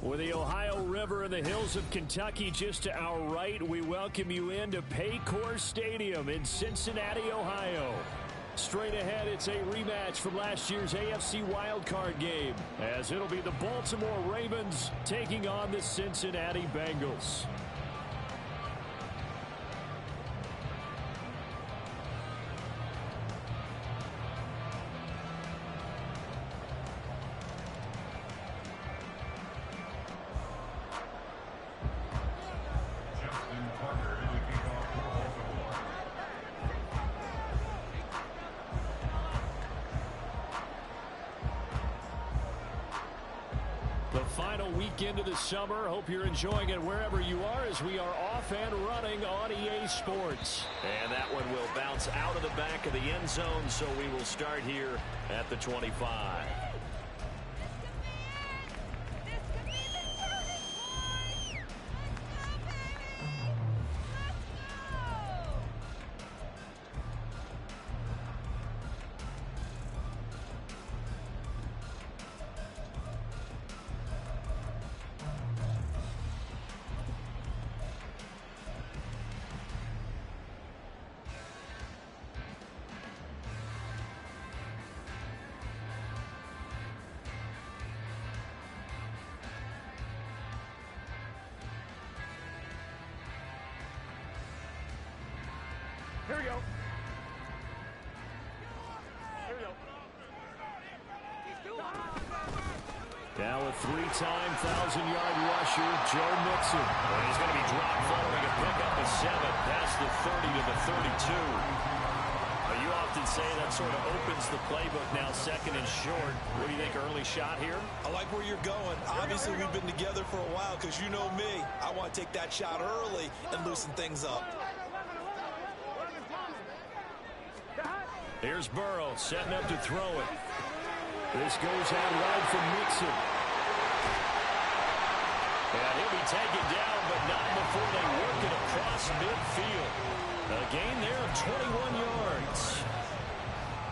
With the Ohio River and the hills of Kentucky just to our right, we welcome you into Paycor Stadium in Cincinnati, Ohio. Straight ahead, it's a rematch from last year's AFC wildcard game, as it'll be the Baltimore Ravens taking on the Cincinnati Bengals. Into the summer. Hope you're enjoying it wherever you are, as we are off and running on EA Sports. And that one will bounce out of the back of the end zone, so we will start here at the 25. Here we go. Here we go. Now a three-time 1,000-yard rusher, Joe Mixon. Well, he's going to be dropped following a pickup of 7 past the 30 to the 32. You often say that sort of opens the playbook now, second and short. What do you think, early shot here? I like where you're going. Obviously, we've been together for a while because you know me. I want to take that shot early and loosen things up. Here's Burrow setting up to throw it. This goes out wide for Mixon. And he'll be taken down, but not before they work it across midfield. A gain there of 21 yards.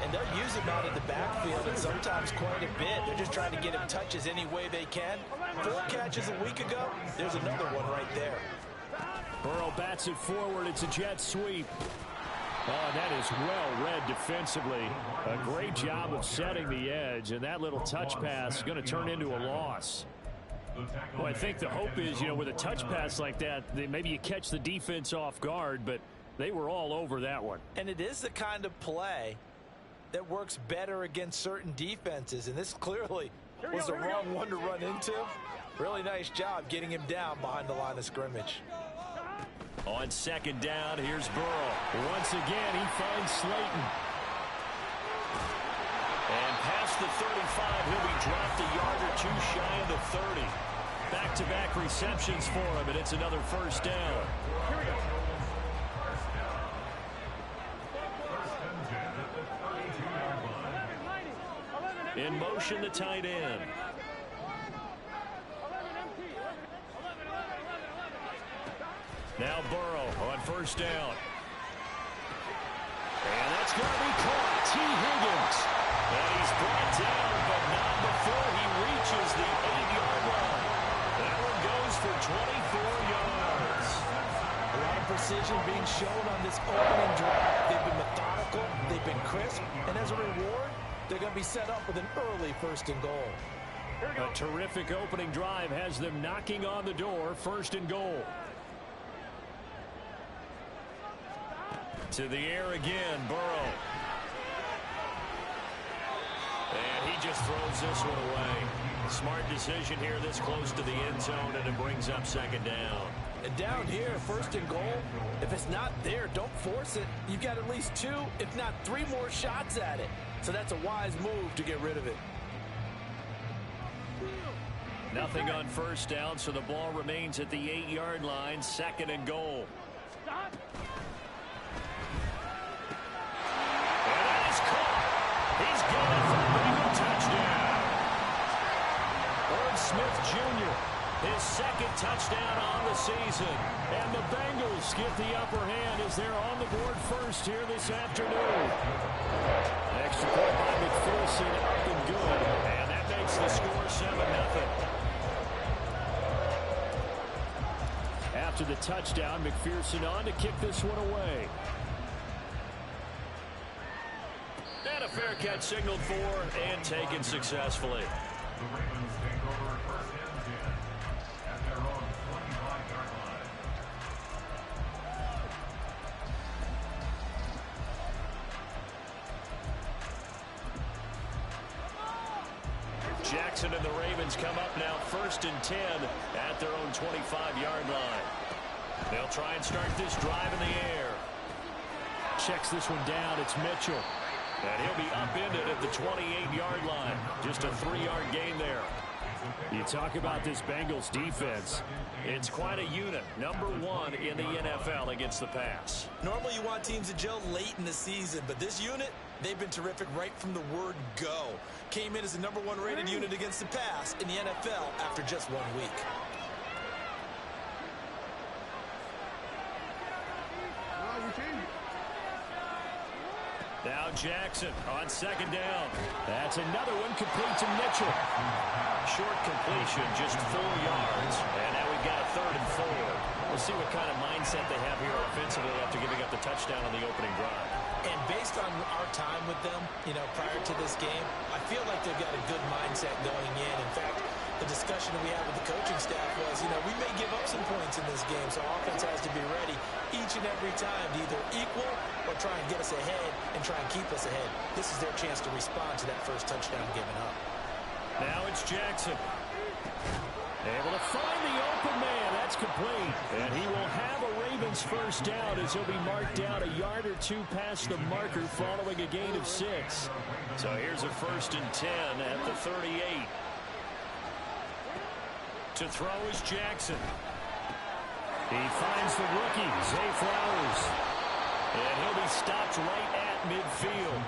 And they're using him out of the backfield, and sometimes quite a bit. They're just trying to get him touches any way they can. 4 catches a week ago. There's another one right there. Burrow bats it forward. It's a jet sweep. Oh, that is well read defensively. A great job of setting the edge, and that little touch pass is going to turn into a loss. Well, I think the hope is, with a touch pass like that, maybe you catch the defense off guard, but they were all over that one. And it is the kind of play that works better against certain defenses, and this clearly was the wrong one to run into. Really nice job getting him down behind the line of scrimmage. On second down, here's Burrow. Once again, he finds Slayton. And past the 35, he'll be dropped a yard or two shy of the 30. Back-to-back receptions for him, and it's another first down. Here we go. In motion, the tight end. Now Burrow on first down. And that's going to be caught. T. Higgins. And he's brought down, but not before he reaches the 8-yard line. That one goes for 24 yards. A lot of precision being shown on this opening drive. They've been methodical. They've been crisp. And as a reward, they're going to be set up with an early first and goal. A terrific opening drive has them knocking on the door. First and goal. To the air again, Burrow. And he just throws this one away. Smart decision here this close to the end zone, and it brings up second down. And down here, first and goal, if it's not there, don't force it. You've got at least 2, if not 3 more shots at it. So that's a wise move to get rid of it. Nothing on first down, so the ball remains at the 8-yard line, second and goal. Stop. He's got it for a Bengal touchdown. Irv Smith Jr., his second touchdown on the season. And the Bengals get the upper hand as they're on the board first here this afternoon. Extra point by McPherson, up and good. And that makes the score 7-0. after the touchdown. McPherson on to kick this one away. And a fair catch signaled for and taken successfully. Jackson and the Ravens come up now 1st and 10 at their own 25-yard line. They'll try and start this drive in the air. Checks this one down. It's Mitchell. And he'll be upended at the 28-yard line. Just a 3-yard gain there. You talk about this Bengals defense. It's quite a unit. #1 in the NFL against the pass. Normally you want teams to gel late in the season, but this unit, they've been terrific right from the word go. Came in as the #1 rated unit against the pass in the NFL after just 1 week. Now Jackson on 2nd down. That's another one complete to Mitchell. Short completion, just 4 yards. And now we've got a 3rd and 4. We'll see what kind of mindset they have here offensively after giving up the touchdown on the opening drive. And based on our time with them, prior to this game, I feel like they've got a good mindset going in. In fact, the discussion that we had with the coaching staff was, we may give up some points in this game, so offense has to be ready each and every time to either equal or try and get us ahead and try and keep us ahead. This is their chance to respond to that first touchdown given up. Now it's Jackson. Able to find the open man. That's complete. And he will have a Ravens first down as he'll be marked down a yard or 2 past the marker following a gain of 6. So here's a 1st and 10 at the 38. To throw is Jackson. He finds the rookie, Zay Flowers. And he'll be stopped right at midfield.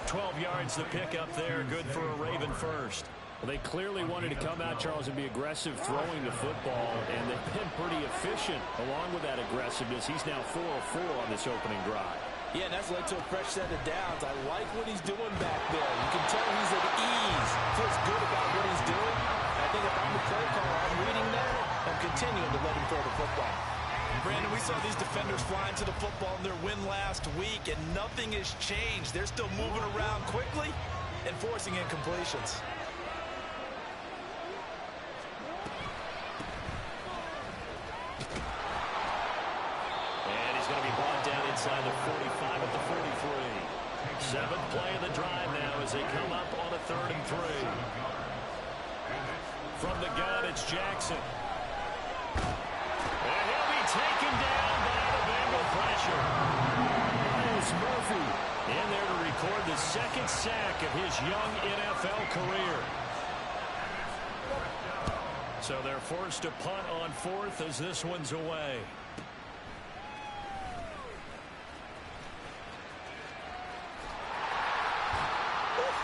12 yards the pickup there. Good for a Raven first. Well, they clearly wanted to come out, Charles, and be aggressive throwing the football, and they've been pretty efficient along with that aggressiveness. He's now 4 of 4 on this opening drive. Yeah, and that's led to a fresh set of downs. I like what he's doing back there. You can tell he's at ease. Feels good about what he's doing. I think if I'm the play caller, I'm reading that. I'm continuing to let him throw the football. Brandon, we saw these defenders flying to the football in their win last week, and nothing has changed. They're still moving around quickly and forcing incompletions. And he's going to be brought down inside the 45 at the 43. 7th play of the drive now as they come up on a 3rd and 3. From the gun, it's Jackson. And he'll be taken down by the Bengal pressure. It's Murphy in there to record the 2nd sack of his young NFL career. So they're forced to punt on 4th as this one's away.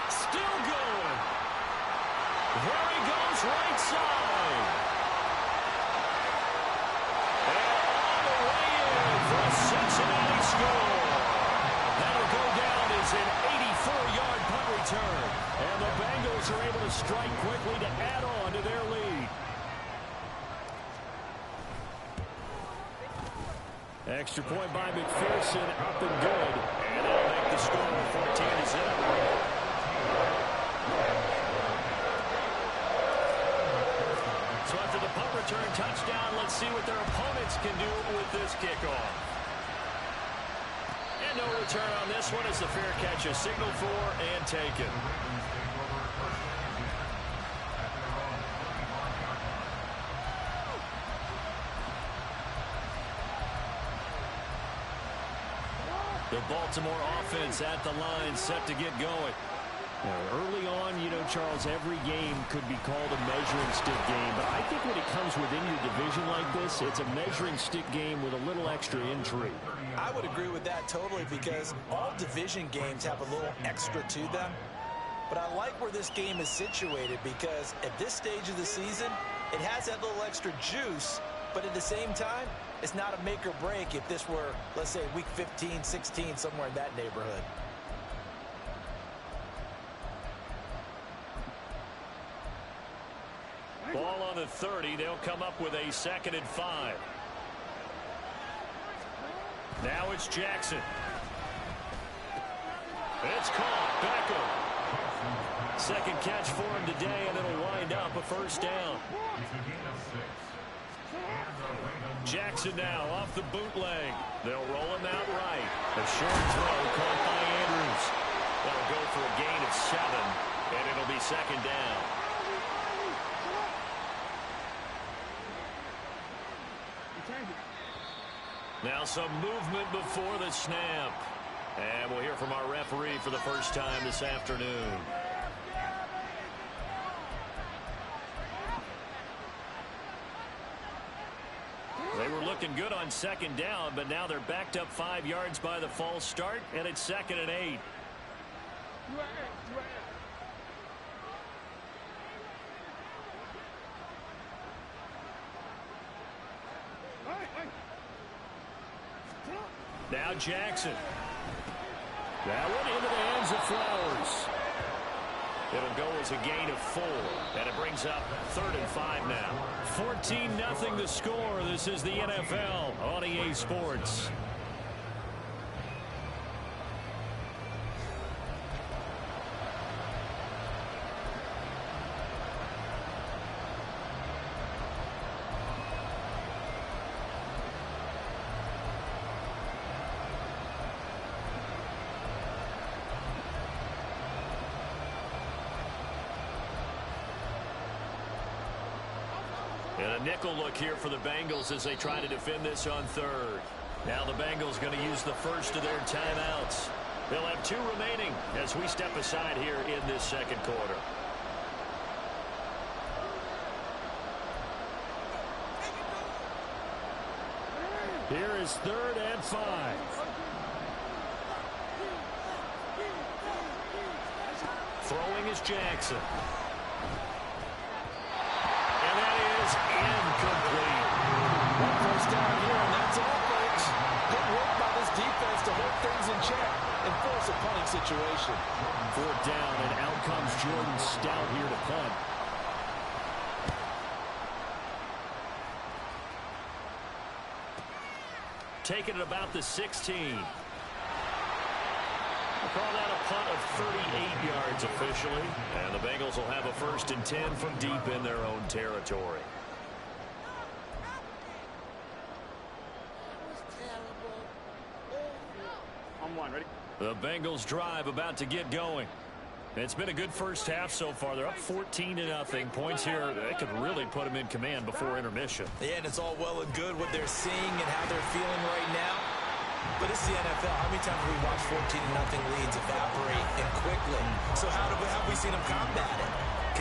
Still going. There he goes, right side. And all the way in for a Cincinnati score. That'll go down as an 84-yard punt return. And the Bengals are able to strike quickly to add on to their lead. extra point by McPherson, up and good. And that'll make the score 14-0. So after the punt return touchdown, let's see what their opponents can do with this kickoff. And no return on this one as the fair catch is signaled for and taken. The Baltimore offense at the line set to get going. Early on, Charles, every game could be called a measuring stick game. But I think when it comes within your division like this, it's a measuring stick game with a little extra intrigue. I would agree with that totally because all division games have a little extra to them. But I like where this game is situated because at this stage of the season, it has that little extra juice. But at the same time, it's not a make or break if this were, let's say, week 15, 16, somewhere in that neighborhood. Ball on the 30. They'll come up with a 2nd and 5. Now it's Jackson. It's caught. Beckham. Second catch for him today, and it'll wind up a first down. Jackson now off the bootleg. They'll roll him out right. A short throw caught by Andrews. That'll go for a gain of 7, and it'll be second down. Now some movement before the snap. And we'll hear from our referee for the first time this afternoon. They were looking good on second down, but now they're backed up 5 yards by the false start, and it's 2nd and 8. Now Jackson. That one into the hands of Flowers. It'll go as a gain of 4, and it brings up 3rd and 5 now. 14-0 the score. This is the NFL on EA Sports. And a nickel look here for the Bengals as they try to defend this on 3rd. Now the Bengals going to use the first of their timeouts. They'll have 2 remaining as we step aside here in this second quarter. Here is 3rd and 5. Throwing is Jackson. Incomplete. One first down here, and that's all, folks. Good work by this defense to hold things in check and force a punting situation. 4th down, and out comes Jordan Stout here to punt. Taking it about the 16. We'll call that a punt of 38 yards officially. And the Bengals will have a 1st and 10 from deep in their own territory. Ready? The Bengals drive about to get going. It's been a good first half so far. They're up 14-0. Points here, they could really put them in command before intermission. Yeah, and it's all well and good what they're seeing and how they're feeling right now. But it's the NFL. How many times have we watched 14-0 leads evaporate and quickly? So how have we seen them combat it?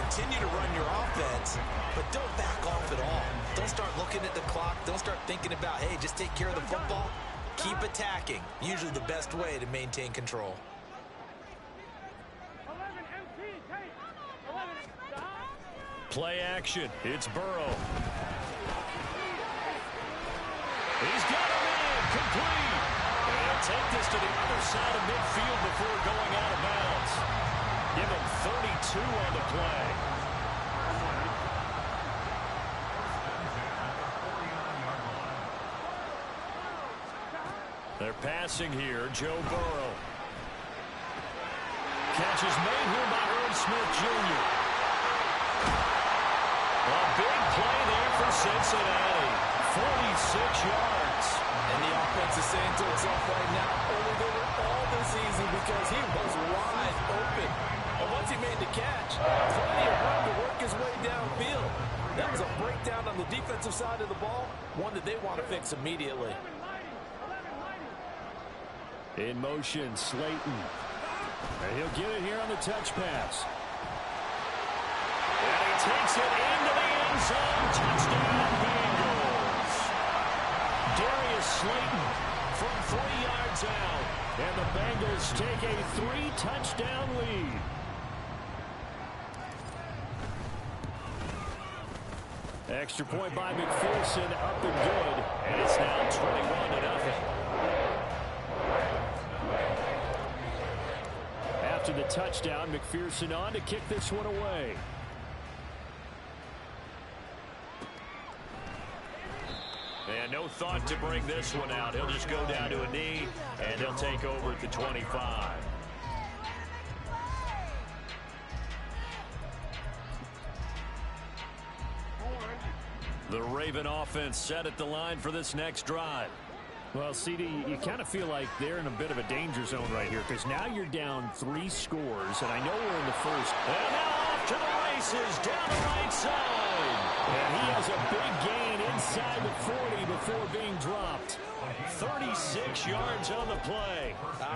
Continue to run your offense, but don't back off at all. Don't start looking at the clock. Don't start thinking about, hey, just take care of the football. Keep attacking. Usually the best way to maintain control. Play action. It's Burrow. He's got a man complete. And he'll take this to the other side of midfield before going out of bounds. Give him 32 on the play. They're passing here. Joe Burrow. Catch is made here by Irv Smith Jr. A big play there for Cincinnati. 46 yards. And the offense is saying to itself right now, only they were all this easy because he was wide open. And once he made the catch, plenty of room to work his way downfield. That was a breakdown on the defensive side of the ball, one that they want to fix immediately. In motion, Slayton. And he'll get it here on the touch pass. And he takes it into the end zone. Touchdown, Bengals. Darius Slayton from 3 yards out. And the Bengals take a 3-touchdown lead. Extra point by McPherson, up and good. And it's now 21-0. After the touchdown, McPherson on to kick this one away. And no thought to bring this one out. He'll just go down to a knee, and they'll take over at the 25. The Raven offense set at the line for this next drive. Well, CD, you kind of feel like they're in a bit of a danger zone right here because now you're down 3 scores, and I know we're in the first. And now off to the races, down the right side. And he has a big gain inside the 40 before being dropped. 36 yards on the play.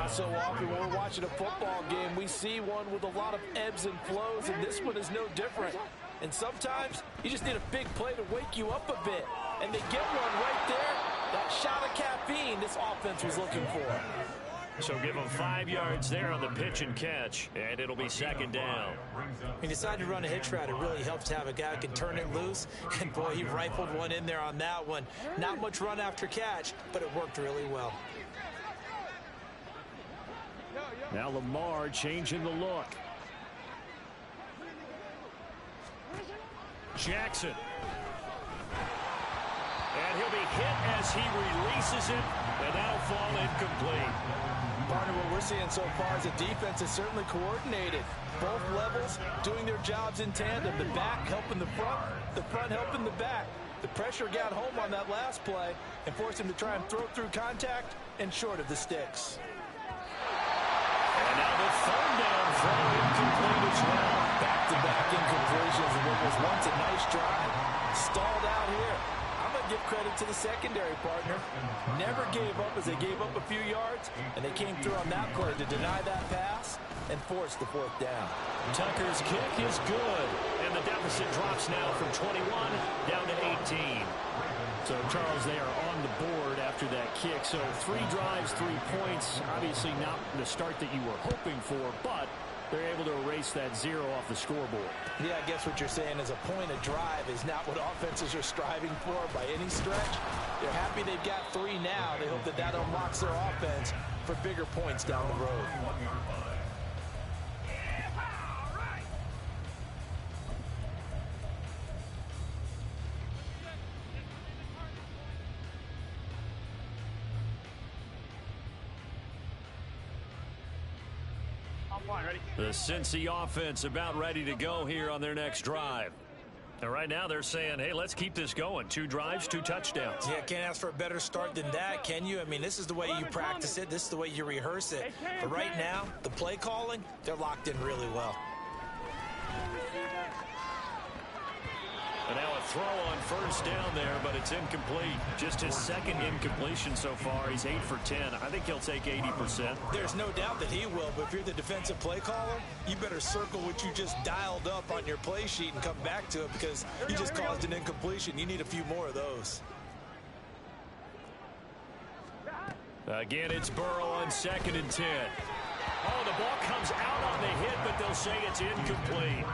So often when we're watching a football game, we see one with a lot of ebbs and flows, and this one is no different. And sometimes you just need a big play to wake you up a bit. And they get one right there. That shot of caffeine this offense was looking for. So give them 5 yards there on the pitch and catch, and it'll be second down. He decided to run a hitch route. It really helps to have a guy who can turn it loose. And, boy, he rifled one in there on that one. Not much run after catch, but it worked really well. Now Lamar changing the look. Jackson. And he'll be hit as he releases it, and that'll fall incomplete. Partner, what we're seeing so far is the defense is certainly coordinated. Both levels doing their jobs in tandem. The back helping the front helping the back. The pressure got home on that last play and forced him to try and throw through contact and short of the sticks. And now the third down throw incomplete as well. Back-to-back incompletions and what was once a nice drive. Stalled out here. I'm going to give credit to the secondary partner. Never gave up as they gave up a few yards, and they came through on that play to deny that pass and force the 4th down. Tucker's kick is good, and the deficit drops now from 21 down to 18. So, Charles, they are on the board after that kick. So 3 drives, 3 points. Obviously not the start that you were hoping for, but they're able to erase that 0 off the scoreboard. Yeah, I guess what you're saying is a point of drive is not what offenses are striving for by any stretch. They're happy they've got 3 now. They hope that that unlocks their offense for bigger points down the road. The Cincy offense about ready to go here on their next drive. And right now they're saying, hey, let's keep this going. 2 drives, 2 touchdowns. Yeah, can't ask for a better start than that, can you? I mean, this is the way you practice it. This is the way you rehearse it. But right now, the play calling, they're locked in really well. And now a throw on first down there, but it's incomplete. Just his 2nd incompletion so far. He's 8 for 10. I think he'll take 80%. There's no doubt that he will, but if you're the defensive play caller, you better circle what you just dialed up on your play sheet and come back to it because you just caused an incompletion. You need a few more of those. Again, it's Burrow on 2nd and 10. Oh, the ball comes out on the hit, but they'll say it's incomplete.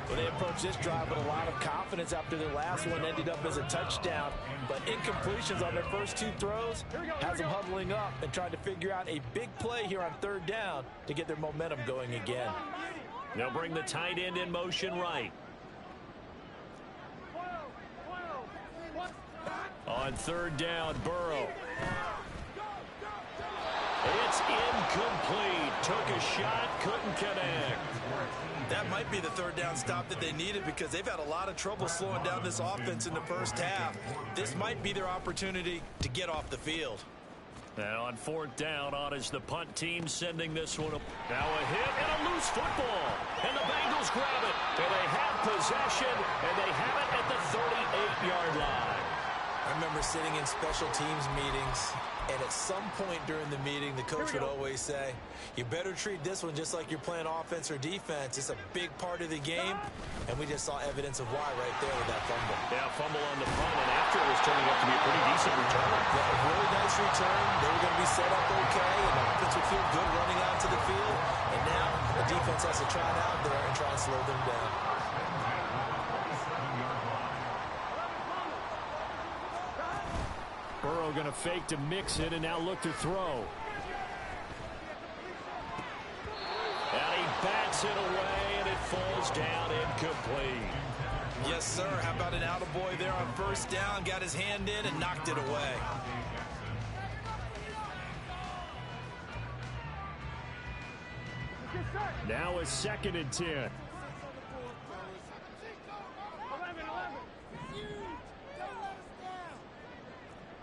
Well, they approached this drive with a lot of confidence after their last one ended up as a touchdown. But incompletions on their first 2 throws has them huddling up and trying to figure out a big play here on 3rd down to get their momentum going again. They'll bring the tight end in motion right. On 3rd down, Burrow. It's incomplete. Took a shot, couldn't connect. That might be the 3rd down stop that they needed because they've had a lot of trouble slowing down this offense in the first half. This might be their opportunity to get off the field. Now on 4th down, on is the punt team sending this one up. Now a hit and a loose football. And the Bengals grab it. And they have possession, and they have it at the 38-yard line. I remember sitting in special teams meetings, and at some point during the meeting, the coach would always say, you better treat this one just like you're playing offense or defense. It's a big part of the game, and we just saw evidence of why right there with that fumble. Yeah, fumble on the punt, and after it was turning out to be a pretty decent return. Yeah, a really nice return. They were going to be set up okay, and the offense would feel good running out to the field. And now the defense has to try it out there and try and slow them down. Burrow going to fake to mix it and now look to throw. And he bats it away, and it falls down incomplete. Yes, sir. How about an attaboy there on first down? Got his hand in and knocked it away. Now a 2nd and 10. 11, 11.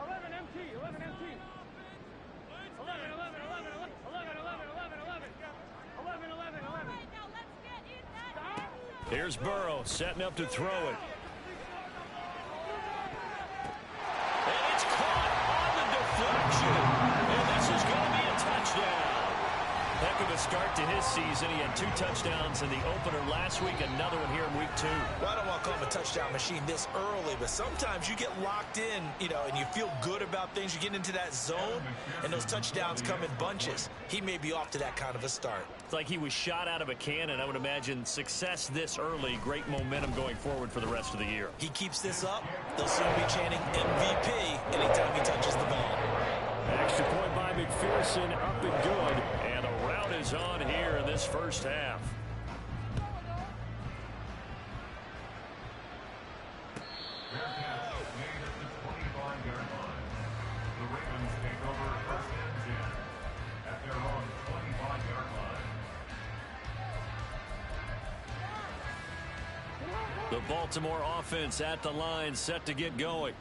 11 MT, 11 MT. 11, 11, 11, 11, 11, 11, 11. 11, 11, 11. Here's Burrow setting up to throw it. And it's caught on the deflection. And this is going to be a touchdown. Heck of a start to his season. He had 2 touchdowns in the opener last week, another one here in week 2. Well, I don't want to call him a touchdown machine this early, but sometimes you get locked in, and you feel good about things. You get into that zone, and those touchdowns come in bunches. He may be off to that kind of a start. It's like he was shot out of a cannon. I would imagine success this early, great momentum going forward for the rest of the year. He keeps this up, they'll soon be chanting MVP anytime he touches the ball. Extra point by McPherson, up and good. And the route is on here in this first half. The Baltimore offense at the line, set to get going.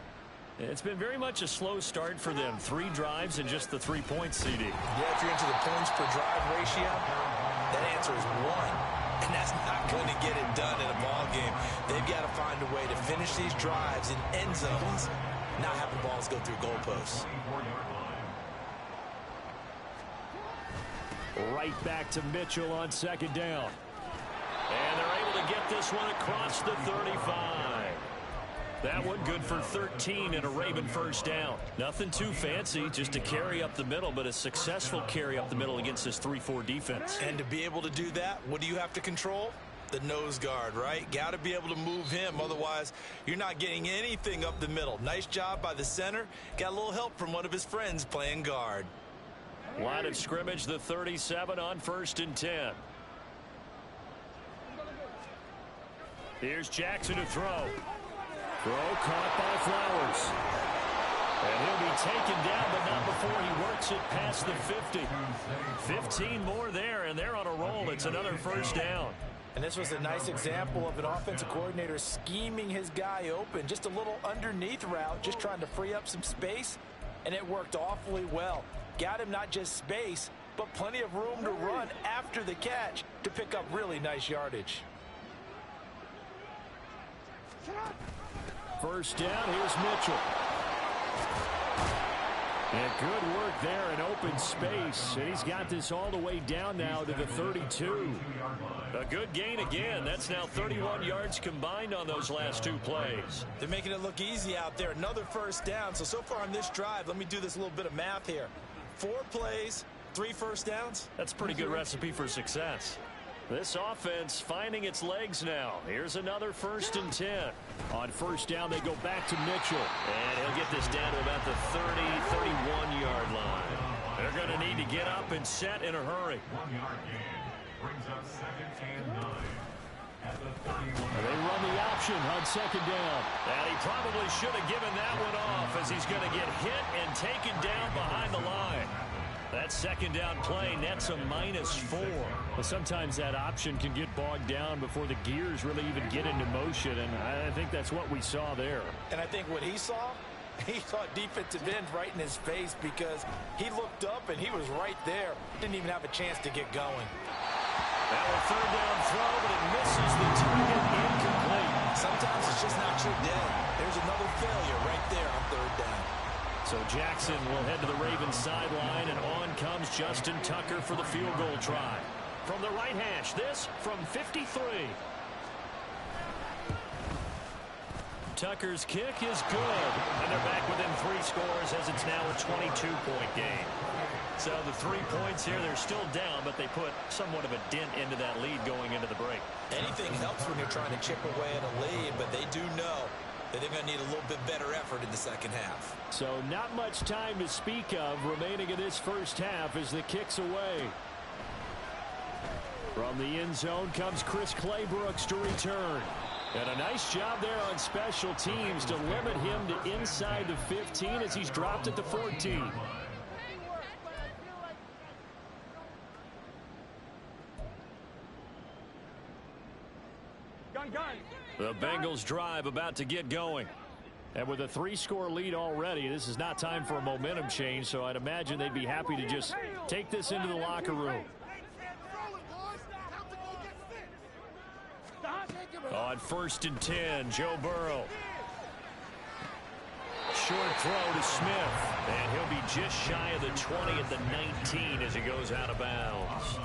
It's been very much a slow start for them. 3 drives and just the 3 points, CD. Yeah, if you're into the points per drive ratio, that answer is 1. And that's not going to get it done in a ball game. They've got to find a way to finish these drives in end zones, not have the balls go through goalposts. Right back to Mitchell on 2nd down. And they're able to get this one across the 35. That one good for 13 and a Raven first down. Nothing too fancy, just a carry up the middle, but a successful carry up the middle against this 3-4 defense. And to be able to do that, what do you have to control? The nose guard, right? Got to be able to move him, otherwise you're not getting anything up the middle. Nice job by the center. Got a little help from one of his friends playing guard. Line of scrimmage, the 37 on 1st and 10. Here's Jackson to throw. Throw caught by Flowers. And he'll be taken down, but not before he works it past the 50. 15 more there, and they're on a roll. It's another first down. And this was a nice example of an offensive coordinator scheming his guy open. Just a little underneath route, just trying to free up some space, and it worked awfully well. Got him not just space, but plenty of room to run after the catch to pick up really nice yardage. First down, here's Mitchell. And good work there in open space. And he's got this all the way down now to the 32. A good gain again. That's now 31 yards combined on those last 2 plays. They're making it look easy out there. Another first down. So far on this drive, let me do this little bit of math here. 4 plays, 3 first downs. That's a pretty good recipe for success. This offense finding its legs now. Here's another 1st and 10. On first down, they go back to Mitchell. And he'll get this down to about the 30, 31-yard line. They're going to need to get up and set in a hurry. They run the option on 2nd down. And he probably should have given that one off, as he's going to get hit and taken down behind the line. That 2nd down play nets a -4. But sometimes that option can get bogged down before the gears really even get into motion, and I think that's what we saw there. And I think what he saw defensive end right in his face, because he looked up and he was right there. Didn't even have a chance to get going. Now a 3rd down throw, but it misses the target, incomplete. Sometimes it's just not your day. There's another failure right there on 3rd down. So Jackson will head to the Ravens sideline, and on comes Justin Tucker for the field goal try. From the right hash, this from 53. Tucker's kick is good, and they're back within 3 scores as it's now a 22-point game. So the 3 points here, they're still down, but they put somewhat of a dent into that lead going into the break. Anything helps when you're trying to chip away at a lead, but they do know that they're going to need a little bit better effort in the second half. So not much time to speak of remaining in this first half as the kick's away. From the end zone comes Chris Claybrooks to return. And a nice job there on special teams to limit him to inside the 15 as he's dropped at the 14. The Bengals drive about to get going. And with a 3-score lead already, this is not time for a momentum change, so I'd imagine they'd be happy to just take this into the locker room. On 1st and 10, Joe Burrow. Short throw to Smith, and he'll be just shy of the 20 at the 19 as he goes out of bounds.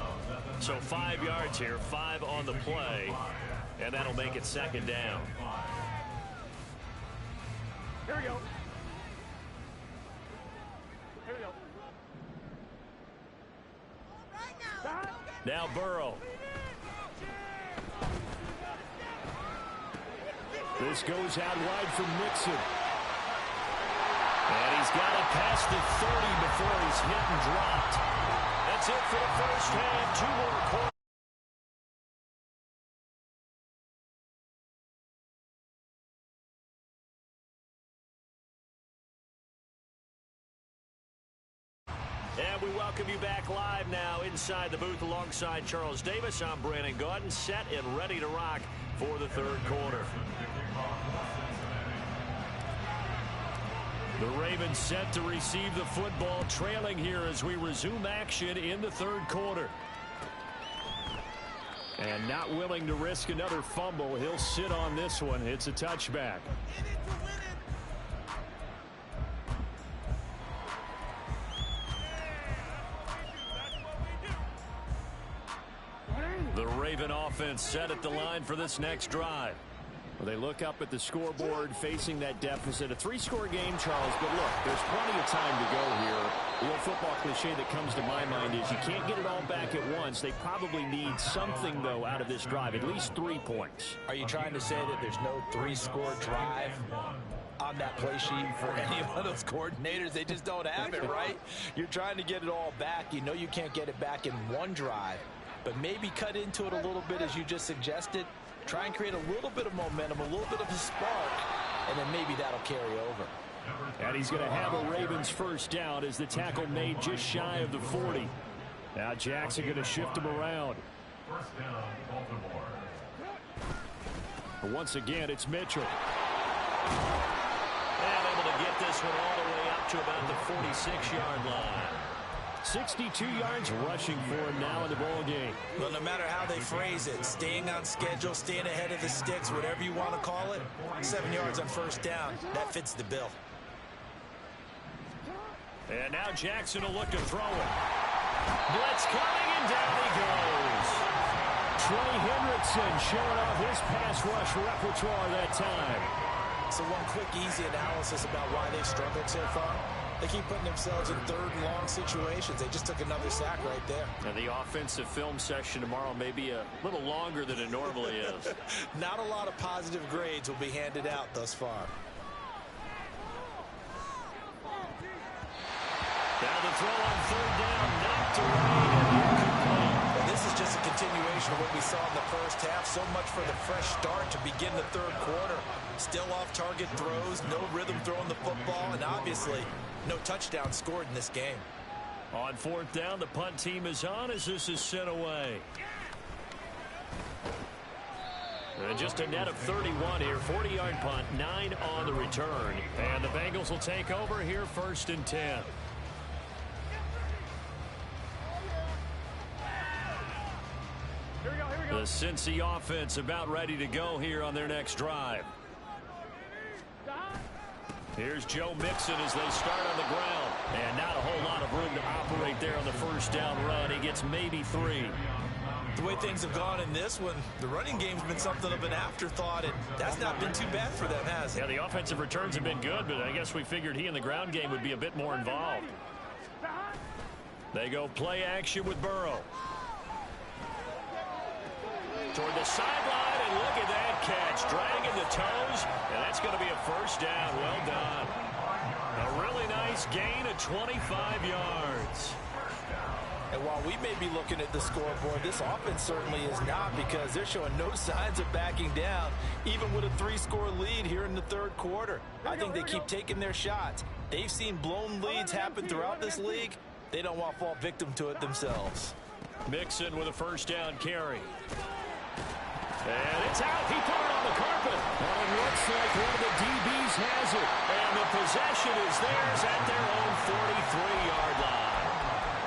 So 5 yards here, 5 on the play, and that'll make it 2nd down. Here we go. Here we go. Now Burrow. This goes out wide from Mixon. And he's got it past the 30 before he's hit and dropped. That's it for the first half. 2 more quarters. And we welcome you back live now inside the booth alongside Charles Davis. I'm Brandon Gaudin, set and ready to rock for the 3rd quarter. The Ravens set to receive the football, trailing here as we resume action in the 3rd quarter. And not willing to risk another fumble, he'll sit on this one. It's a touchback. The Raven offense set at the line for this next drive. Well, they look up at the scoreboard facing that deficit. A 3-score game, Charles, but look, there's plenty of time to go here. The old football cliche that comes to my mind is you can't get it all back at once. They probably need something, though, out of this drive, at least 3 points. Are you trying to say that there's no 3-score drive on that play sheet for any one of those coordinators? They just don't have it, right? You're trying to get it all back. You know you can't get it back in one drive, but maybe cut into it a little bit as you just suggested. Try and create a little bit of momentum, a little bit of a spark, and then maybe that'll carry over. And he's going to have a Ravens first down as the tackle made just shy of the 40. Now Jackson going to shift him around. Once again, it's Mitchell. And able to get this one all the way up to about the 46-yard line. 62 yards rushing for him now in the ball game. Well, no matter how they phrase it, staying on schedule, staying ahead of the sticks, whatever you want to call it, 7 yards on first down, that fits the bill. And now Jackson will look to throw it. Blitz coming, and down he goes. Trey Hendrickson showing off his pass rush repertoire that time. So one quick, easy analysis about why they've struggled so far. They keep putting themselves in 3rd and long situations. They just took another sack right there. And the offensive film session tomorrow may be a little longer than it normally is. Not a lot of positive grades will be handed out thus far. Now the throw on 3rd down, knocked away, and incomplete. Well, this is just a continuation of what we saw in the first half. So much for the fresh start to begin the 3rd quarter. Still off-target throws, no rhythm throwing the football, and obviously no touchdown scored in this game. On 4th down, the punt team is on as this is sent away. And just a net of 31 here, 40-yard punt, 9 on the return. And the Bengals will take over here 1st and 10. The Cincy offense about ready to go here on their next drive. Here's Joe Mixon as they start on the ground. And not a whole lot of room to operate there on the first down run. He gets maybe 3. The way things have gone in this one, the running game's been something of an afterthought, and that's not been too bad for them, has it? Yeah, the offensive returns have been good, but I guess we figured he in the ground game would be a bit more involved. They go play action with Burrow. Toward the sideline, and look at that catch. Dragging the toes, and that's going to be a first down. Well done. A really nice gain of 25 yards. And while we may be looking at the scoreboard, this offense certainly is not, because they're showing no signs of backing down, even with a 3-score lead here in the third quarter. I think they keep taking their shots. They've seen blown leads happen throughout this league. They don't want to fall victim to it themselves. Mixon with a first down carry. And it's out. He put it on the carpet. Well, it looks like one of the DBs has it. And the possession is theirs at their own 43-yard line.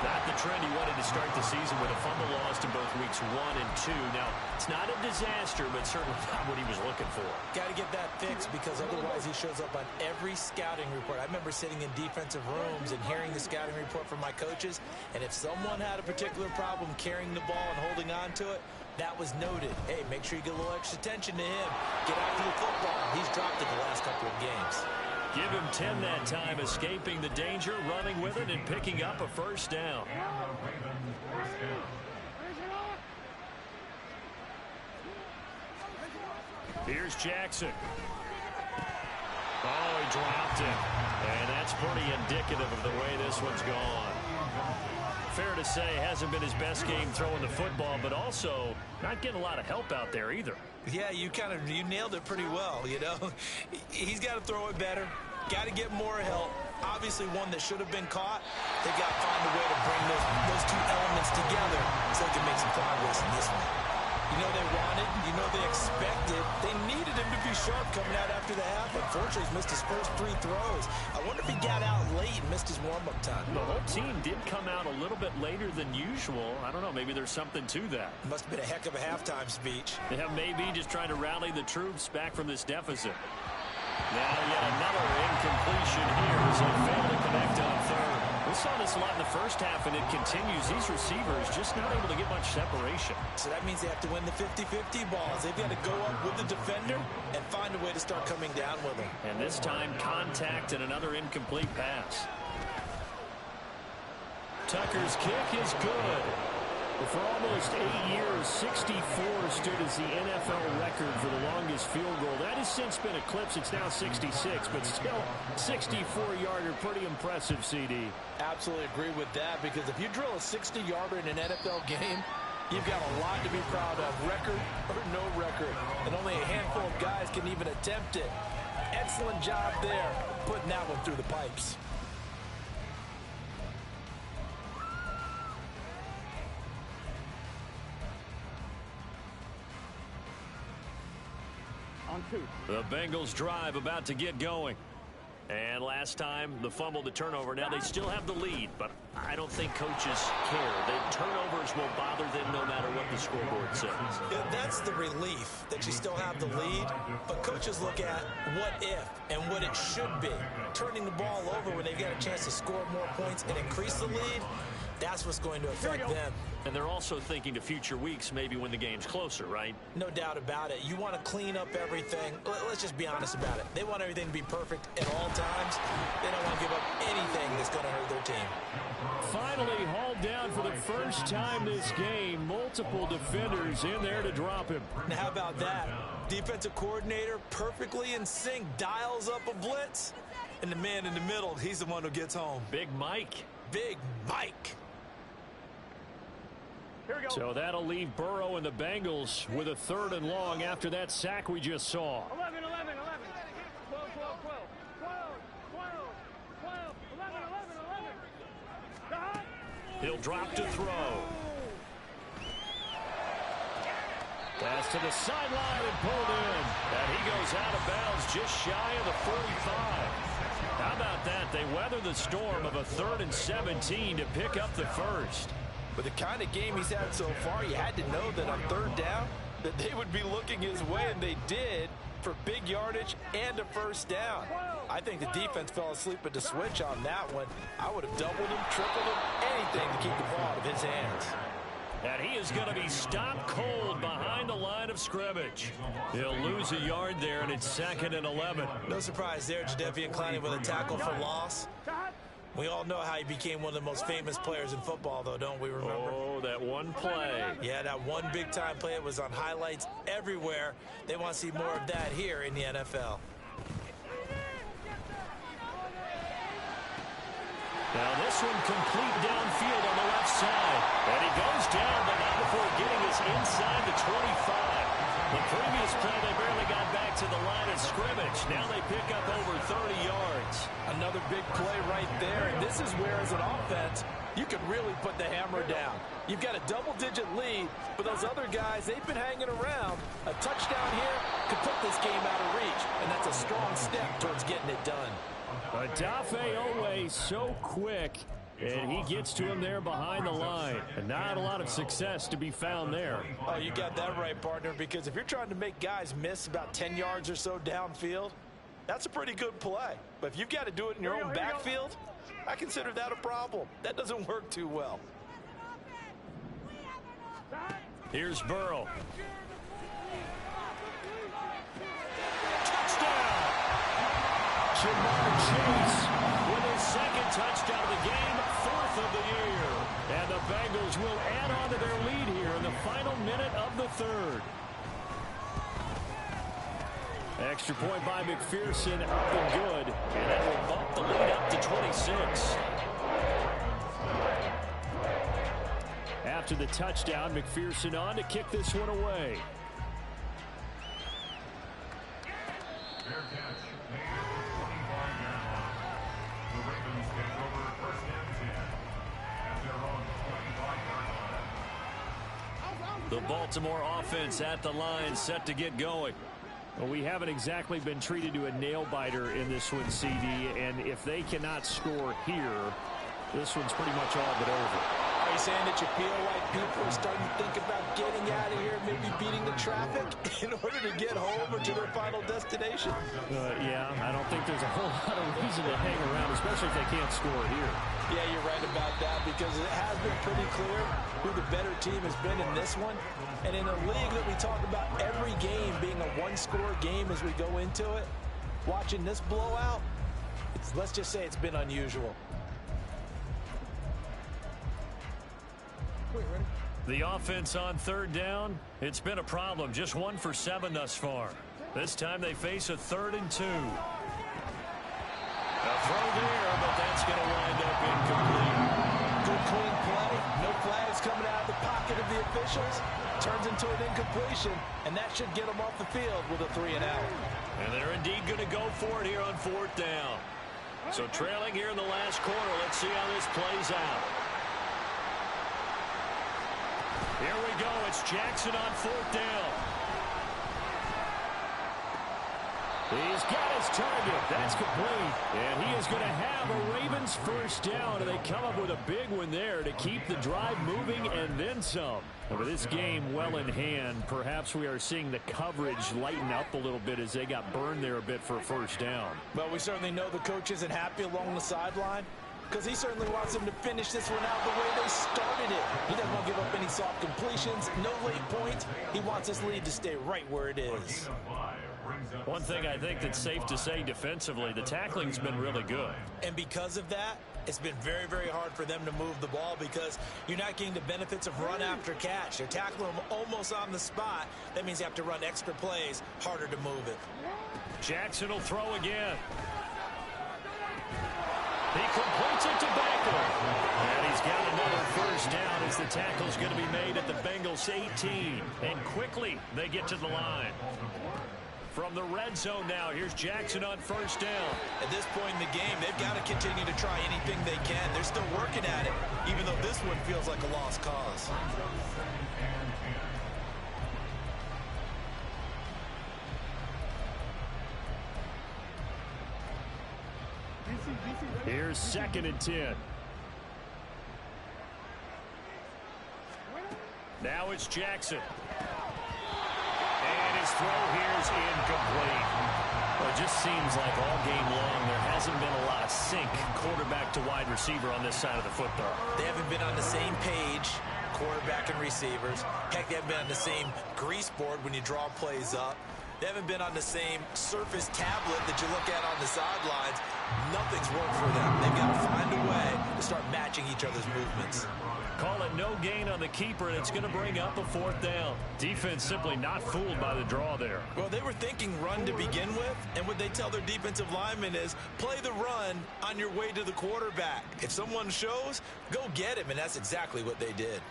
Not the trend he wanted to start the season with a fumble lost in both weeks 1 and 2. Now, it's not a disaster, but certainly not what he was looking for. Got to get that fixed, because otherwise he shows up on every scouting report. I remember sitting in defensive rooms and hearing the scouting report from my coaches, and if someone had a particular problem carrying the ball and holding on to it, that was noted. Hey, make sure you get a little extra attention to him. Get after the football. He's dropped it the last couple of games. Give him 10 that time, escaping the danger, running with it, and picking up a first down. Here's Jackson. Oh, he dropped it. And that's pretty indicative of the way this one's gone. Fair to say, hasn't been his best game throwing the football, but also not getting a lot of help out there either. Yeah, you nailed it pretty well, you know. He's got to throw it better. Got to get more help. Obviously, one that should have been caught. They've got to find a way to bring those two elements together so they can make some progress in this one. You know they wanted, you know they expected. They needed him to be sharp coming out after the half. Unfortunately, he's missed his first 3 throws. I wonder if he got out late and missed his warm-up time. The whole team did come out a little bit later than usual. I don't know, maybe there's something to that. Must have been a heck of a halftime speech. Yeah, maybe just trying to rally the troops back from this deficit. Now yet another incompletion here as they fail to connect on third. We saw this a lot in the first half, and it continues. These receivers just not able to get much separation. So that means they have to win the 50-50 balls. They've got to go up with the defender and find a way to start coming down with them. And this time, contact and another incomplete pass. Tucker's kick is good. For almost 8 years, 64 stood as the NFL record for the longest field goal. That has since been eclipsed. It's now 66, but still 64-yarder, pretty impressive, CD. Absolutely agree with that, because if you drill a 60-yarder in an NFL game, you've got a lot to be proud of, record or no record. And only a handful of guys can even attempt it. Excellent job there, putting that one through the pipes. The Bengals drive about to get going. And last time, the fumble, the turnover. Now they still have the lead, but I don't think coaches care. The turnovers will bother them no matter what the scoreboard says. Yeah, that's the relief, that you still have the lead. But coaches look at what if and what it should be. Turning the ball over when they've got a chance to score more points and increase the lead, that's what's going to affect them. And they're also thinking to future weeks, maybe when the game's closer, right? No doubt about it. You want to clean up everything. Let's just be honest about it. They want everything to be perfect at all times. They don't want to give up anything that's going to hurt their team. Finally hauled down for the first time this game. Multiple defenders in there to drop him. Now, how about that? Defensive coordinator perfectly in sync, dials up a blitz. And the man in the middle, he's the one who gets home. Big Mike. Big Mike. So that'll leave Burrow and the Bengals with a 3rd and long after that sack we just saw. 11, 11, 11. 12, 12, 12. 12, 12, 12, 11, 11, 11. He'll drop to throw. Pass to the sideline and pulled in. And he goes out of bounds just shy of the 45. How about that? They weather the storm of a 3rd and 17 to pick up the first. With the kind of game he's had so far, you had to know that on 3rd down, that they would be looking his way, and they did, for big yardage and a first down. I think the defense fell asleep at the switch on that one. I would have doubled him, tripled him, anything to keep the ball out of his hands. And he is going to be stopped cold behind the line of scrimmage. He'll lose a yard there, and it's 2nd and 11. No surprise there, Jadeveon Clowney with a tackle for loss. We all know how he became one of the most famous players in football, though, don't we remember? Oh, that one play. Yeah, that one big-time play. It was on highlights everywhere. They want to see more of that here in the NFL. Now this one complete downfield on the left side. And he goes down, but not before getting us inside the 25. The previous play, they barely got back to the line of scrimmage. Now they pick up over 30 yards. Another big play right there. And this is where, as an offense, you can really put the hammer down. You've got a double-digit lead, but those other guys, they've been hanging around. A touchdown here could put this game out of reach, and that's a strong step towards getting it done. Dafe Owe so quick, and he gets to him there behind the line. And not a lot of success to be found there. Oh, you got that right, partner, because if you're trying to make guys miss about 10 yards or so downfield, that's a pretty good play. But if you've got to do it in your own backfield, I consider that a problem. That doesn't work too well. Here's Burrow. Jamar Chase with his second touchdown of the game, 4th of the year. And the Bengals will add on to their lead here in the final minute of the 3rd. Extra point by McPherson, up and good. And that will bump the lead up to 26. After the touchdown, McPherson on to kick this one away. The Baltimore offense at the line, set to get going. Well, we haven't exactly been treated to a nail-biter in this one, CD, and if they cannot score here, this one's pretty much all but over. Are you saying that you feel like people are starting to think about getting out of here, maybe beating the traffic in order to get home or to their final destination? Yeah, I don't think there's a whole lot of reason to hang around, especially if they can't score here. Yeah, you're right about that, because it has been pretty clear who the better team has been in this one. And in a league that we talk about every game being a one-score game as we go into it, watching this blowout, let's just say it's been unusual. The offense on 3rd down, it's been a problem. Just 1 for 7 thus far. This time they face a 3rd and 2. A throw there, but that's going to wind up incomplete. Good clean play. No flags coming out of the pocket of the officials. Turns into an incompletion, and that should get them off the field with a 3 and out. And they're indeed going to go for it here on 4th down. So trailing here in the last quarter. Let's see how this plays out. Here we go. It's Jackson on 4th down. He's got his target. That's complete. And he is going to have a Ravens first down. And they come up with a big one there to keep the drive moving and then some. With this game well in hand, perhaps we are seeing the coverage lighten up a little bit as they got burned there a bit for a first down. But we certainly know the coach isn't happy along the sideline, because he certainly wants them to finish this one out the way they started it. He doesn't want to give up any soft completions, no late points. He wants this lead to stay right where it is. One thing I think that's safe to say defensively, the tackling's been really good. And because of that, it's been very, very hard for them to move the ball because you're not getting the benefits of run after catch. They're tackling them almost on the spot. That means you have to run extra plays, harder to move it. Jackson will throw again. He completes it to Baker. And he's got another first down as the tackle's going to be made at the Bengals 18. And quickly they get to the line. From the red zone now, here's Jackson on first down. At this point in the game, they've got to continue to try anything they can. They're still working at it, even though this one feels like a lost cause. Here's 2nd and 10. Now it's Jackson. And his throw here is incomplete. Well, it just seems like all game long there hasn't been a lot of sync quarterback to wide receiver on this side of the football. They haven't been on the same page, quarterback and receivers. Heck, they haven't been on the same grease board when you draw plays up. They haven't been on the same surface tablet that you look at on the sidelines. Nothing's worked for them. They've got to find a way to start matching each other's movements. Call it no gain on the keeper, and it's going to bring up a 4th down. Defense simply not fooled by the draw there. Well, they were thinking run to begin with, and what they tell their defensive linemen is play the run on your way to the quarterback. If someone shows, go get him, and that's exactly what they did.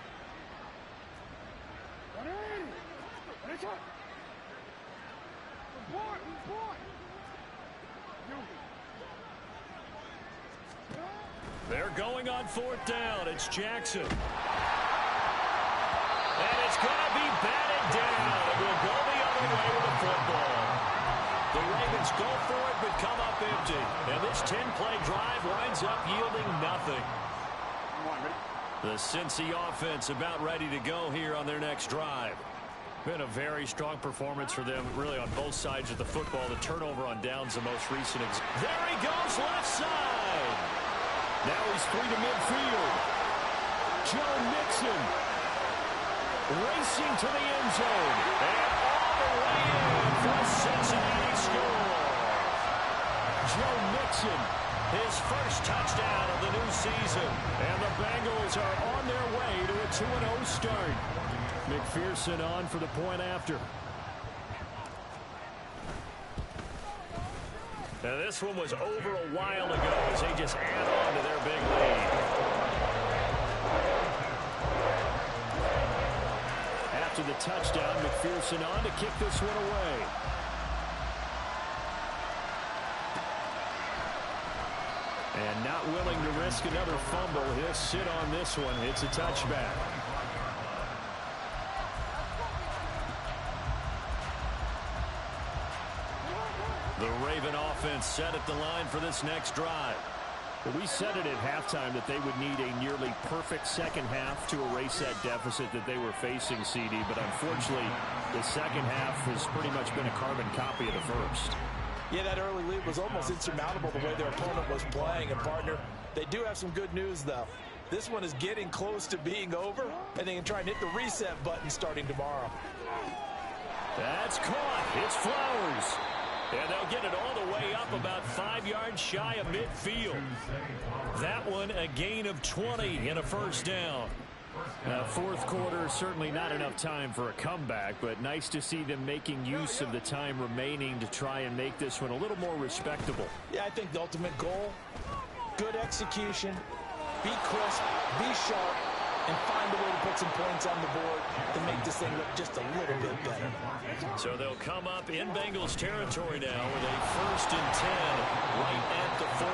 They're going on 4th down. It's Jackson. And it's going to be batted down. It will go the other way with the football. The Ravens go for it but come up empty. And this 10-play drive winds up yielding nothing. The Cincy offense about ready to go here on their next drive. Been a very strong performance for them, really, on both sides of the football. The turnover on downs the most recent. There he goes, left side. Now he's free to midfield. Joe Mixon racing to the end zone. And all the way in for a Cincinnati score. Joe Mixon, his first touchdown of the new season. And the Bengals are on their way to a 2-0 start. McPherson on for the point after. Now this one was over a while ago as they just add on to their big lead. After the touchdown, McPherson on to kick this one away. And not willing to risk another fumble, he'll sit on this one. It's a touchback. The Raven offense set at the line for this next drive. Well, we said it at halftime that they would need a nearly perfect second half to erase that deficit that they were facing, CD. But unfortunately, the second half has pretty much been a carbon copy of the first. Yeah, that early lead was almost insurmountable the way their opponent was playing. And, partner, they do have some good news, though. This one is getting close to being over, and they can try and hit the reset button starting tomorrow. That's caught. It's Flowers. And they'll get it all the way up about 5 yards shy of midfield. That one a gain of 20 and a first down. Fourth quarter, certainly not enough time for a comeback, but nice to see them making use of the time remaining to try and make this one a little more respectable. Yeah, I think the ultimate goal, good execution, be crisp, be sharp, and find a way to put some points on the board to make this thing look just a little bit better. So they'll come up in Bengals territory now with a 1st and 10 right at the 40.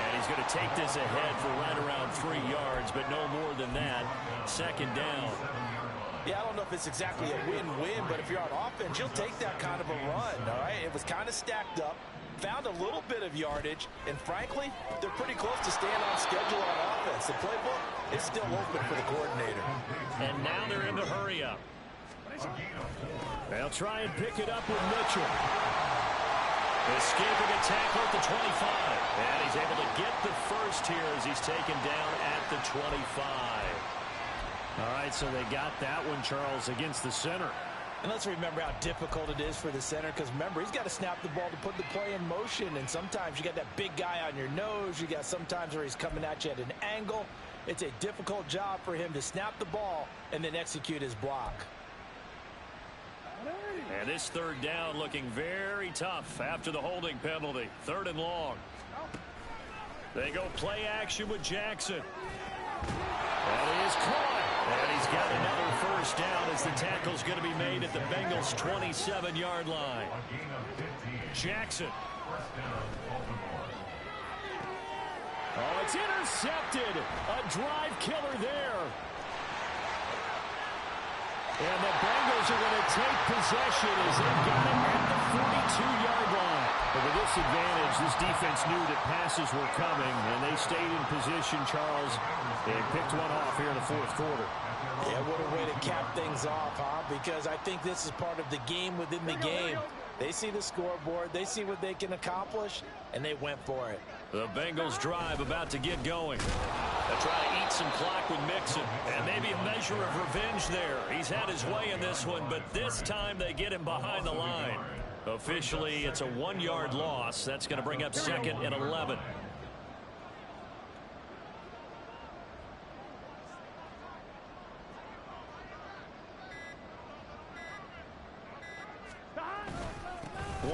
And he's going to take this ahead for right around 3 yards, but no more than that. 2nd down. Yeah, I don't know if it's exactly a win-win, but if you're on offense, you'll take that kind of a run, all right? It was kind of stacked up, found a little bit of yardage, and frankly, they're pretty close to staying on schedule on offense. The playbook is still open for the coordinator. And now they're in the hurry-up. They'll try and pick it up with Mitchell. Escaping a tackle at the 25. And he's able to get the first here as he's taken down at the 25. All right, so they got that one, Charles, against the center. And let's remember how difficult it is for the center, because remember, he's got to snap the ball to put the play in motion, and sometimes you got that big guy on your nose. You got sometimes where he's coming at you at an angle. It's a difficult job for him to snap the ball and then execute his block. And this 3rd down looking very tough after the holding penalty. 3rd and long. They go play action with Jackson. That is caught. And he's got another first down as the tackle's going to be made at the Bengals' 27-yard line. Jackson. Oh, it's intercepted. A drive killer there. And the Bengals are going to take possession as they've got it at the 42-yard line. But with this advantage, this defense knew that passes were coming, and they stayed in position, Charles. They picked one off here in the 4th quarter. Yeah, what a way to cap things off, huh? Because I think this is part of the game within the game. They see the scoreboard, they see what they can accomplish, and they went for it. The Bengals drive about to get going. They'll try to eat some clock with Mixon, and maybe a measure of revenge there. He's had his way in this one, but this time they get him behind the line. Officially, it's a 1-yard loss. That's going to bring up 2nd and 11.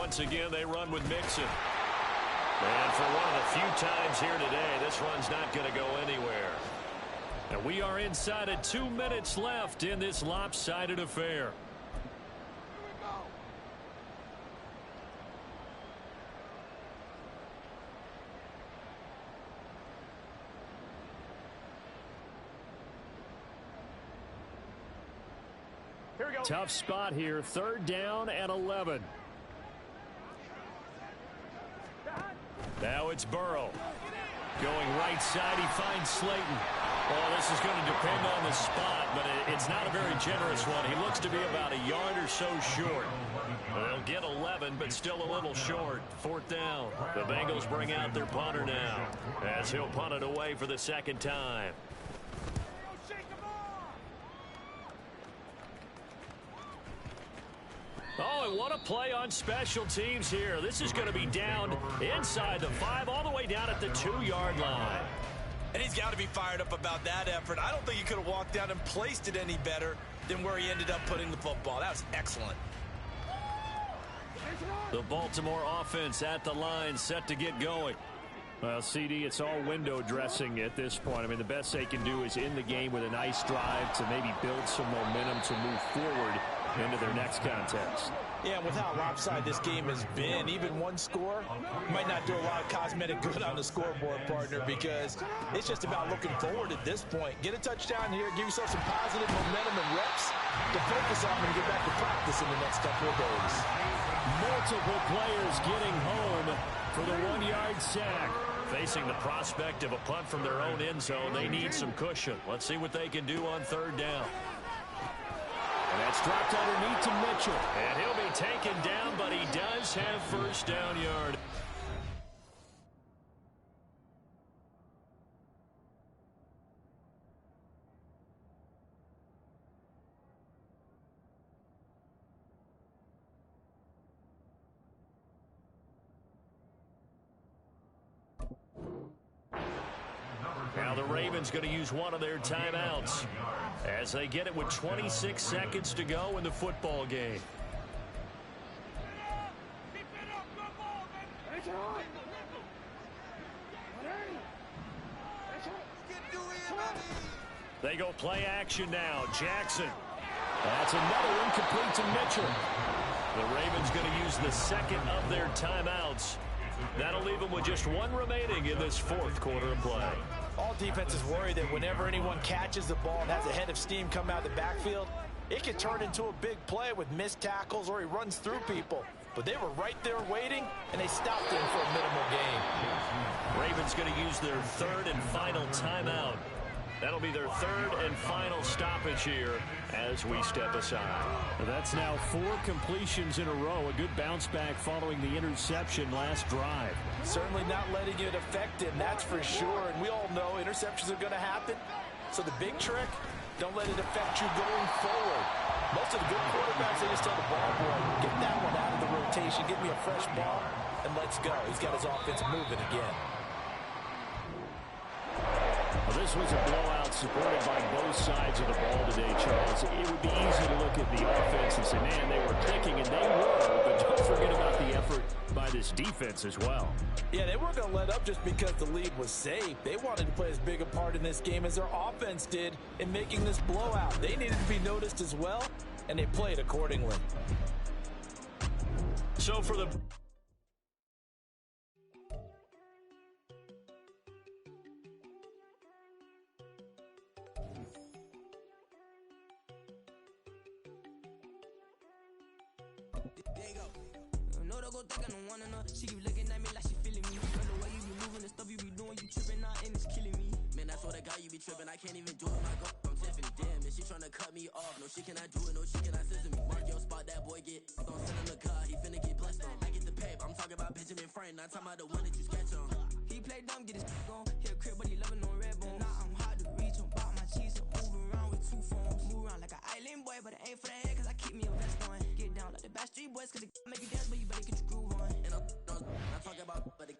once again, they run with Mixon. And for one of the few times here today, this run's not going to go anywhere. And we are inside of 2 minutes left in this lopsided affair. Tough spot here. 3rd down and 11. Now it's Burrow. Going right side, he finds Slayton. Well, this is going to depend on the spot, but it's not a very generous one. He looks to be about a yard or so short. They'll get 11, but still a little short. 4th down. The Bengals bring out their punter now, as he'll punt it away for the 2nd time. Oh, and what a play on special teams here. This is going to be down inside the 5, all the way down at the 2-yard line. And he's got to be fired up about that effort. I don't think he could have walked down and placed it any better than where he ended up putting the football. That was excellent. The Baltimore offense at the line, set to get going. Well, CD, it's all window dressing at this point. I mean, the best they can do is in the game with a nice drive to maybe build some momentum to move forward into their next contest. Yeah, with how lopsided this game has been, even one score might not do a lot of cosmetic good on the scoreboard, partner, because it's just about looking forward at this point. Get a touchdown here, give yourself some positive momentum and reps to focus on and get back to practice in the next couple of days. Multiple players getting home for the 1-yard sack. Facing the prospect of a punt from their own end zone, they need some cushion. Let's see what they can do on 3rd down. And that's dropped underneath to Mitchell. And he'll be taken down, but he does have 1st down yard. Now the Ravens going to use one of their timeouts as they get it with 26 seconds to go in the football game. They go play action now. Jackson. That's another one complete to Mitchell. The Ravens going to use the 2nd of their timeouts. That'll leave them with just 1 remaining in this 4th quarter of play. All defenses worry that whenever anyone catches the ball and has a head of steam come out of the backfield, it can turn into a big play with missed tackles or he runs through people. But they were right there waiting, and they stopped him for a minimal gain. Ravens going to use their 3rd and final timeout. That'll be their 3rd and final stoppage here as we step aside. Well, that's now 4 completions in a row. A good bounce back following the interception last drive. Certainly not letting it affect him, that's for sure. And we all know interceptions are going to happen. So the big trick, don't let it affect you going forward. Most of the good quarterbacks, they just tell the ball boy, get that one out of the rotation, give me a fresh ball, and let's go. He's got his offense moving again. Well, this was a blowout supported by both sides of the ball today, Charles. It would be easy to look at the offense and say, man, they were clicking, and they were, but don't forget about the effort by this defense as well. Yeah, they weren't going to let up just because the lead was safe. They wanted to play as big a part in this game as their offense did in making this blowout. They needed to be noticed as well, and they played accordingly. So for the... She keep looking at me like she feeling me. But the way you be moving, the stuff you be doing, you tripping out and it's killing me. Man, that's what I got, you be tripping. I can't even do it. My girl from Tiffany, damn, and she tryna cut me off. No, she cannot do it, no, she cannot scissor me. Mark your spot, that boy get on. Send him the car, he finna get blessed on. I get the paper, I'm talking about Benjamin Franklin, not talking about the one that you sketch on. He play dumb, get his on. Hit a crib, but he loving on red bone. Now I'm hard to reach, I'm about my cheese, I'm moving around with 2 phones. Move around like an island boy, but it ain't for the head, cause I keep me a vest on. Get down like the Backstreet Boys, cause it make you dance, but you better get your groove on. And I'm talking about, but it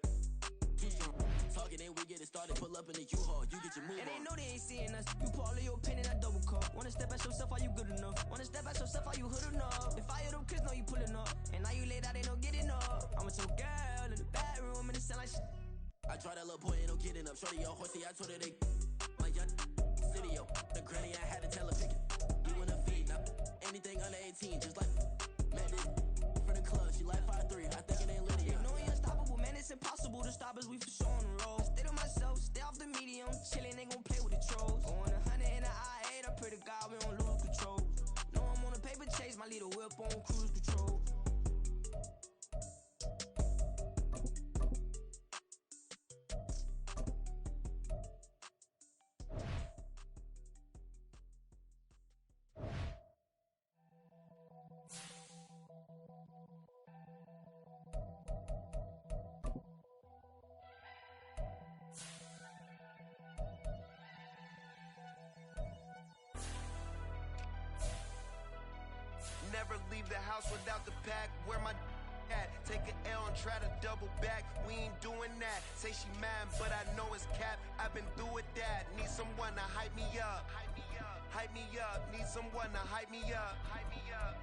too strong. Talking and we get it started, pull up in the U-Haul. You get your move on. And they know they ain't seeing us. You put all of your pain in that double cup. Wanna step at yourself, are you good enough? Wanna step at yourself, are you hood enough? If I hear them kids know you pulling up, and now you laid out, they don't get enough. I'm with your girl in the bedroom, and it sound like shit. I tried that little boy, ain't no getting up. Shorty, yo, horsey, I told her they my young city, yo. The granny, I had to tell her pick it. You in the feed, now anything under 18, just like met this from the club. She like 5'3", I think it ain't Lydia. You know you unstoppable, man, it's impossible to stop us. We for sure on the road. Stay to myself, stay off the medium. Chillin', they gon' play with the trolls. Going 100 in the I-8, I pray to God we don't lose control. No, I'm on a paper chase, my little whip on cruise control. Never leave the house without the pack. Where my at? Take an L and try to double back. We ain't doing that. Say she mad, but I know it's cap. I've been through with that. Need someone to hype me up. Hype me up. Need someone to hype me up.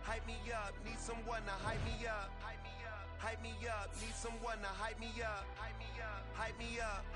Hype me up. Need someone to hype me up. Hype me up. Need someone to hype me up. Hype me up.